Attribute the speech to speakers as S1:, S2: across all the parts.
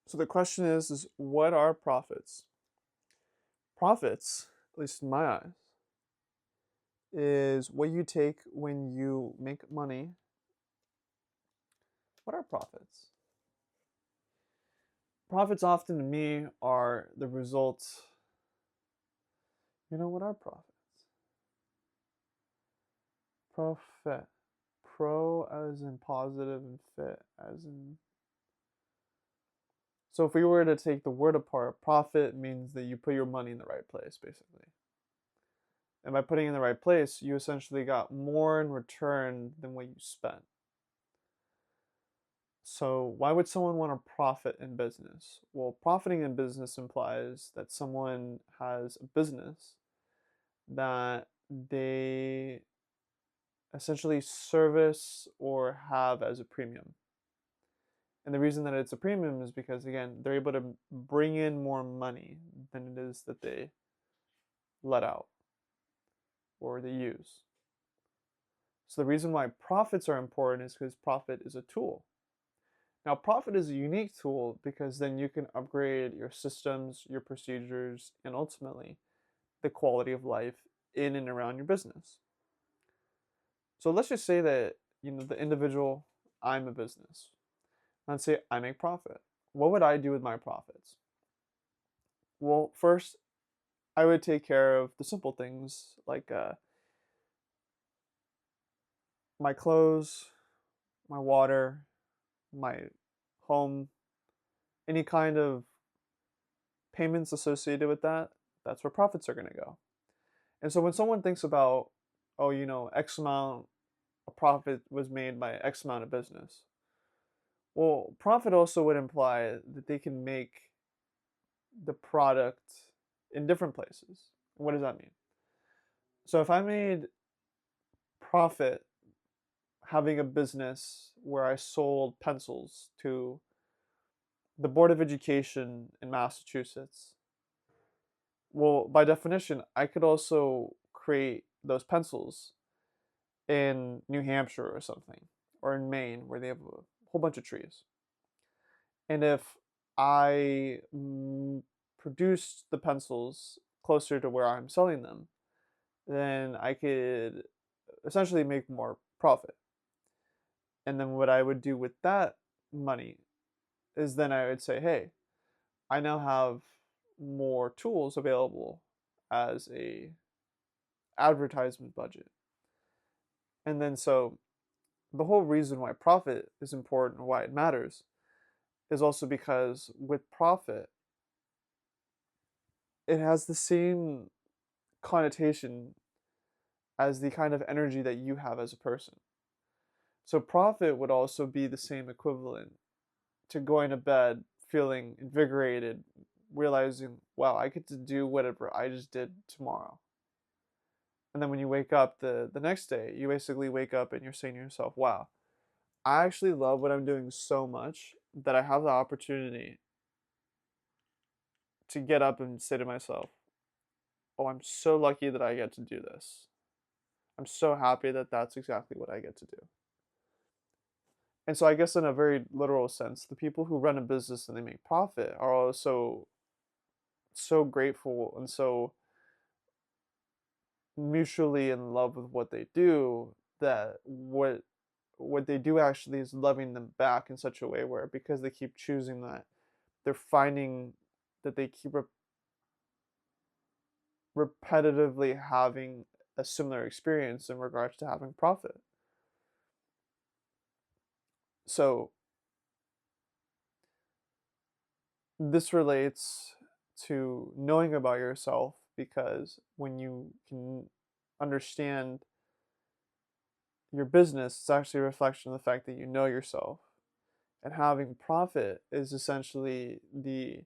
S1: So the question is what are profits? Profits, at least in my eyes, is what you take when you make money. What are profits? Profits often to me are the result. What are profits? Profit. Pro as in positive and fit as in. So if we were to take the word apart, profit means that you put your money in the right place, basically. And by putting it in the right place, you essentially got more in return than what you spent. So, why would someone want to profit in business? Well, profiting in business implies that someone has a business that they essentially service or have as a premium. And the reason that it's a premium is because, again, they're able to bring in more money than it is that they let out or they use. So, the reason why profits are important is because profit is a tool. Now, profit is a unique tool because then you can upgrade your systems, your procedures, and ultimately the quality of life in and around your business. So let's just say that, the individual, I'm a business. Let's say I make profit. What would I do with my profits? Well, first, I would take care of the simple things like my clothes, my water, my home, any kind of payments associated with that. That's where profits are going to go. And so when someone thinks about, oh, X amount of profit was made by X amount of business, well, profit also would imply that they can make the product in different places. What does that mean? So if I made profit having a business where I sold pencils to the Board of Education in Massachusetts, well, by definition, I could also create those pencils in New Hampshire or something, or in Maine, where they have a whole bunch of trees. And if I produced the pencils closer to where I'm selling them, then I could essentially make more profit. And then what I would do with that money is then I would say, hey, I now have more tools available as a advertisement budget. And then so the whole reason why profit is important, why it matters, is also because with profit, it has the same connotation as the kind of energy that you have as a person. So profit would also be the same equivalent to going to bed feeling invigorated, realizing, wow, I get to do whatever I just did tomorrow. And then when you wake up the next day, you basically wake up and you're saying to yourself, wow, I actually love what I'm doing so much that I have the opportunity to get up and say to myself, oh, I'm so lucky that I get to do this. I'm so happy that that's exactly what I get to do. And so I guess in a very literal sense, the people who run a business and they make profit are also so grateful and so mutually in love with what they do that what they do actually is loving them back in such a way where because they keep choosing that, they're finding that they keep repetitively having a similar experience in regards to having profit. So this relates to knowing about yourself because when you can understand your business, it's actually a reflection of the fact that you know yourself. And having profit is essentially the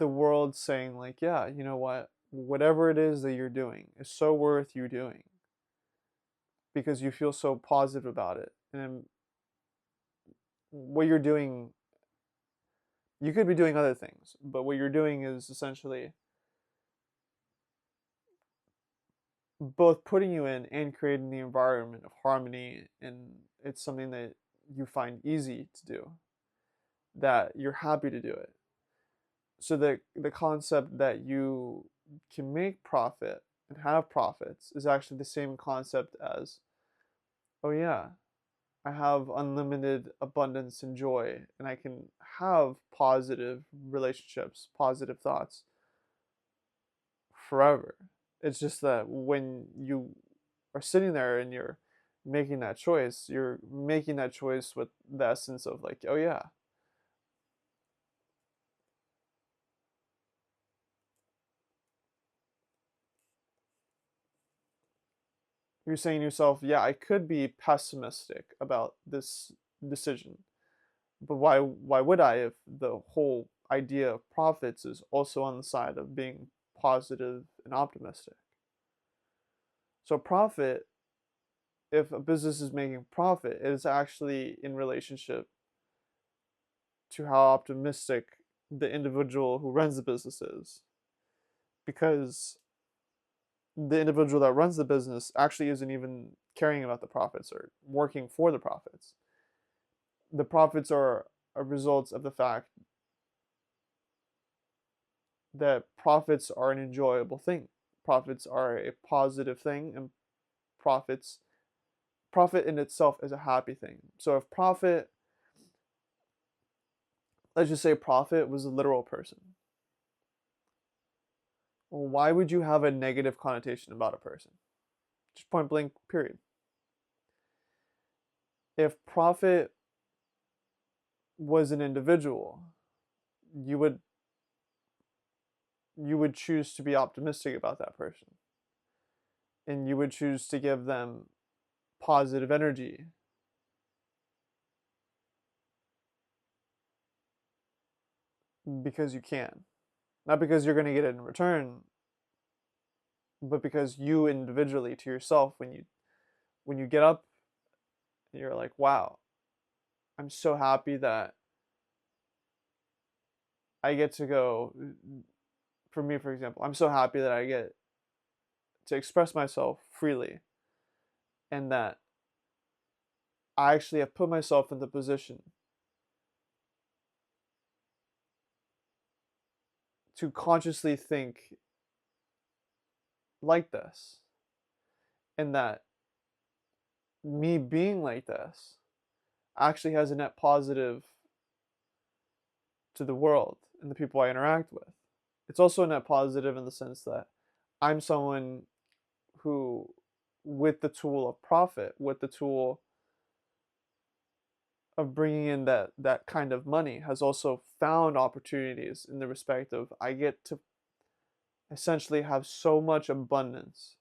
S1: world saying like, yeah, you know what? Whatever it is that you're doing is so worth you doing because you feel so positive about it. And what you're doing, you could be doing other things, but what you're doing is essentially both putting you in and creating the environment of harmony, and it's something that you find easy to do. that you're happy to do it. So the concept that you can make profit and have profits is actually the same concept as, oh yeah, I have unlimited abundance and joy, and I can have positive relationships, positive thoughts forever. It's just that when you are sitting there and you're you're making that choice with the essence of like, oh yeah, you're saying to yourself, yeah, I could be pessimistic about this decision, but why would I if the whole idea of profits is also on the side of being positive and optimistic? So profit, if a business is making profit, it is actually in relationship to how optimistic the individual who runs the business is. Because the individual that runs the business actually isn't even caring about the profits or working for the profits. The profits are a result of the fact that profits are an enjoyable thing. Profits are a positive thing, and profits profit in itself is a happy thing. So if profit, let's just say profit was a literal person, well, why would you have a negative connotation about a person? Just point blank, period. If profit was an individual, you would you would choose to be optimistic about that person, and you would choose to give them positive energy because you can, not because you're going to get it in return, but because you individually to yourself, when you get up, you're like, wow, I'm so happy that I get to go. For me, for example, I'm so happy that I get to express myself freely, and that I actually have put myself in the position to consciously think like this, and that me being like this actually has a net positive to the world and the people I interact with. It's also a net positive in the sense that I'm someone who, with the tool of profit, with the tool of bringing in that kind of money, has also found opportunities in the respect of I get to essentially have so much abundance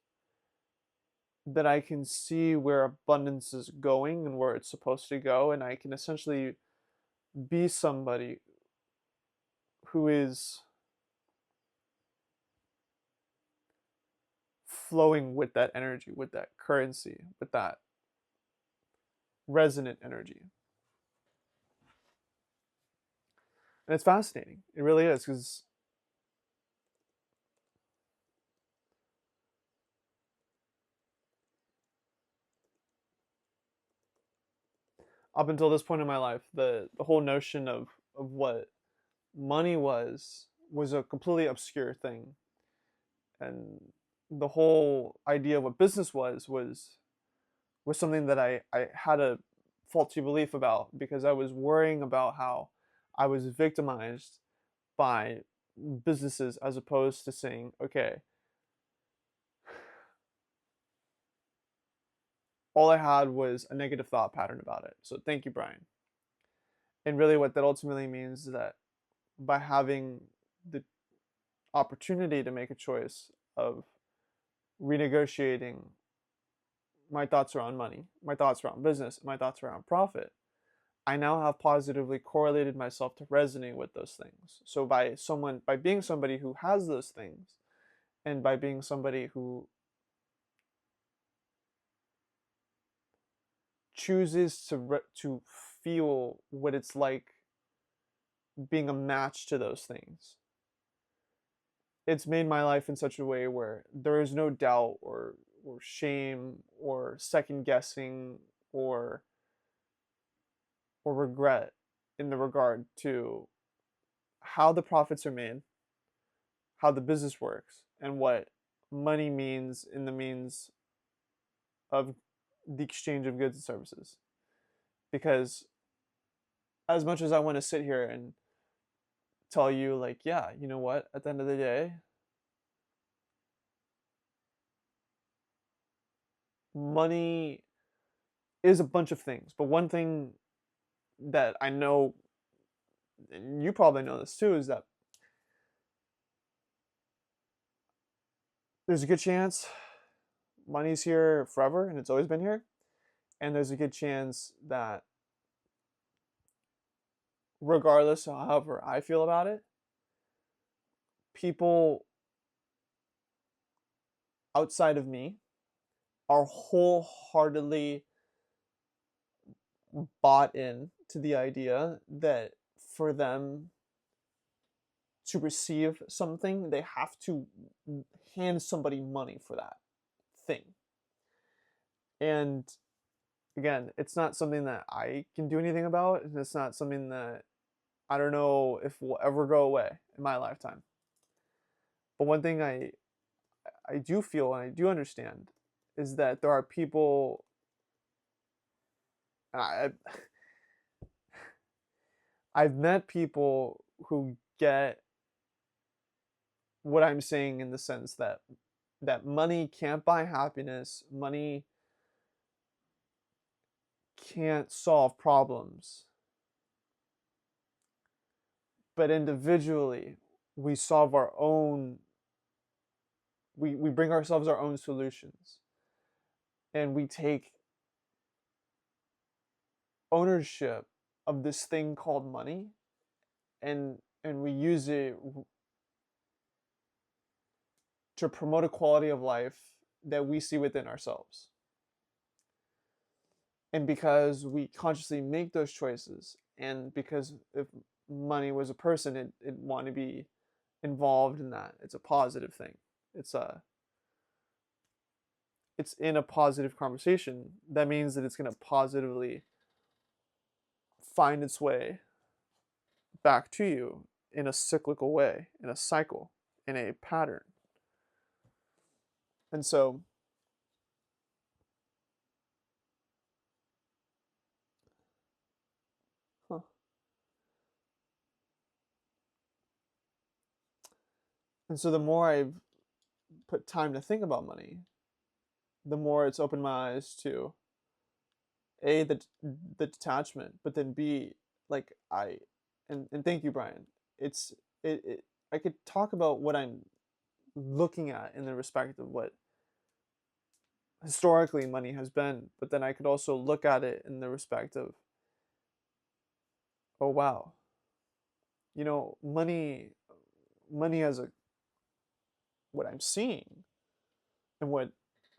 S1: that I can see where abundance is going and where it's supposed to go, and I can essentially be somebody who is flowing with that energy, with that currency, with that resonant energy. And it's fascinating. It really is, because up until this point in my life, the whole notion of what money was a completely obscure thing, and the whole idea of what business was something that I had a faulty belief about, because I was worrying about how I was victimized by businesses, as opposed to saying, okay, all I had was a negative thought pattern about it. So thank you, Brian. And really, what that ultimately means is that by having the opportunity to make a choice of renegotiating my thoughts around money, my thoughts around business, my thoughts around profit, I now have positively correlated myself to resonate with those things. So by being somebody who has those things, and by being somebody who chooses to feel what it's like being a match to those things, it's made my life in such a way where there is no doubt or shame or second guessing or regret in the regard to how the profits are made, how the business works, and what money means in the means of the exchange of goods and services. Because as much as I want to sit here and tell you, like, yeah, you know what, at the end of the day, money is a bunch of things. But one thing that I know, and you probably know this too, is that there's a good chance money's here forever and it's always been here. And there's a good chance that, regardless of however I feel about it, people outside of me are wholeheartedly bought in to the idea that for them to receive something, they have to hand somebody money for that thing. And again, it's not something that I can do anything about, and it's not something that I don't know if will ever go away in my lifetime. But one thing I do feel and I do understand is that there are people. I, I've met people who get what I'm saying in the sense that money can't buy happiness, money can't solve problems, but individually we solve our own. We bring ourselves our own solutions, and we take ownership of this thing called money, and we use it to promote a quality of life that we see within ourselves. And because we consciously make those choices, and because if money was a person, it'd want to be involved in that. It's a positive thing. It's a it's in a positive conversation. That means that it's going to positively find its way back to you in a cyclical way, in a cycle, in a pattern. And so, huh. And so the more I've put time to think about money, the more it's opened my eyes to a the detachment, but then b, like and thank you, Brian. It's it I could talk about what I'm looking at in the respect of what historically money has been, but then I could also look at it in the respect of, oh wow, money has a what I'm seeing and what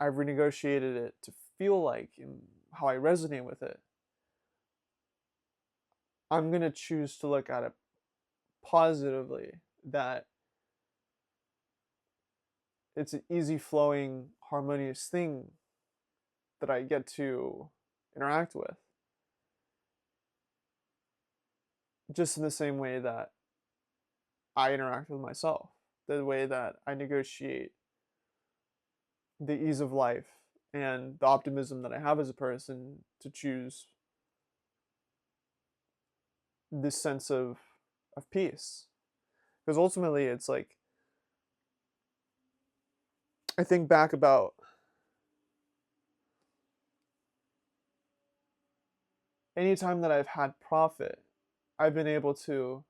S1: I've renegotiated it to feel like and how I resonate with it. I'm gonna choose to look at it positively, that it's an easy flowing, harmonious thing that I get to interact with. Just in the same way that I interact with myself, the way that I negotiate the ease of life and the optimism that I have as a person to choose this sense of peace. Because ultimately it's like, I think back about any time that I've had profit, I've been able to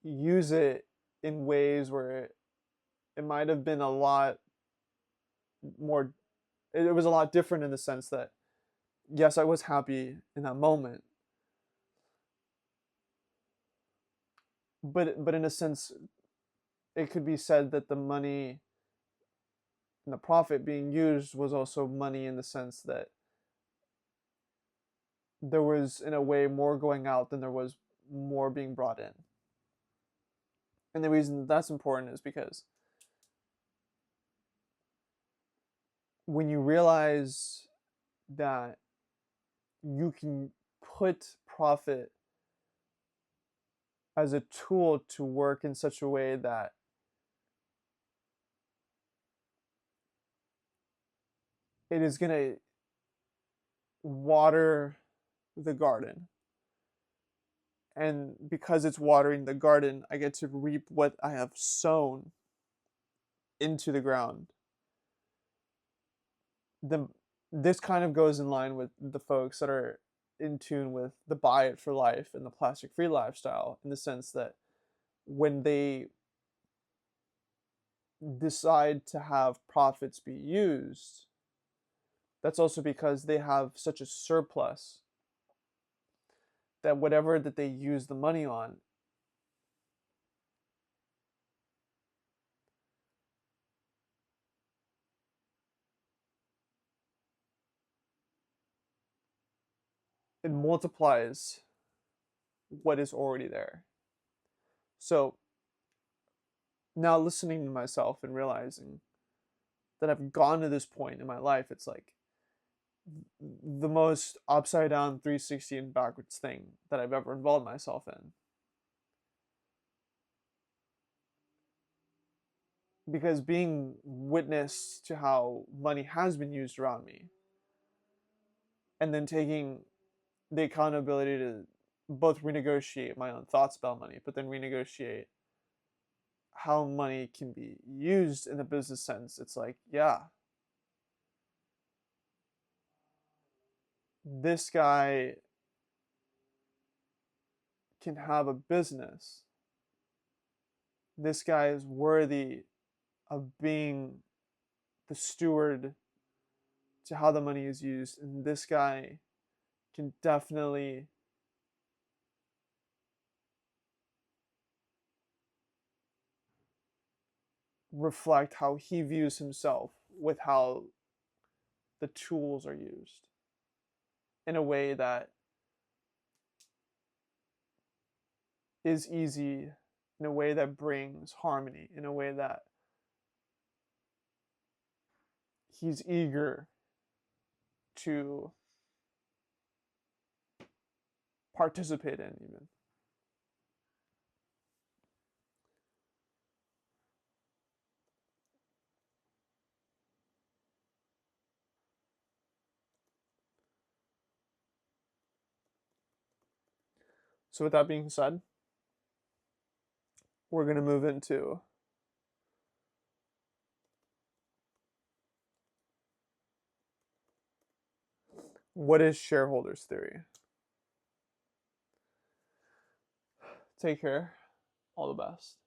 S1: use it in ways where it might have been a lot more, it was a lot different in the sense that, yes, I was happy in that moment, but in a sense, it could be said that the money and the profit being used was also money in the sense that there was, in a way, more going out than there was more being brought in. And the reason that that's important is because when you realize that you can put profit as a tool to work in such a way that it is going to water the garden. And because it's watering the garden, I get to reap what I have sown into the ground. The This kind of goes in line with the folks that are in tune with the buy it for life and the plastic free lifestyle, in the sense that when they decide to have profits be used, that's also because they have such a surplus that whatever that they use the money on, it multiplies what is already there. So now, listening to myself and realizing that I've gone to this point in my life, it's like the most upside down 360 and backwards thing that I've ever involved myself in. Because being witness to how money has been used around me, and then taking the accountability to both renegotiate my own thoughts about money, but then renegotiate how money can be used in a business sense, it's like, yeah, this guy can have a business. This guy is worthy of being the steward to how the money is used. And this guy can definitely reflect how he views himself with how the tools are used in a way that is easy, in a way that brings harmony, in a way that he's eager to participate in, even. So, with that being said, we're going to move into what is shareholders theory. Take care. All the best.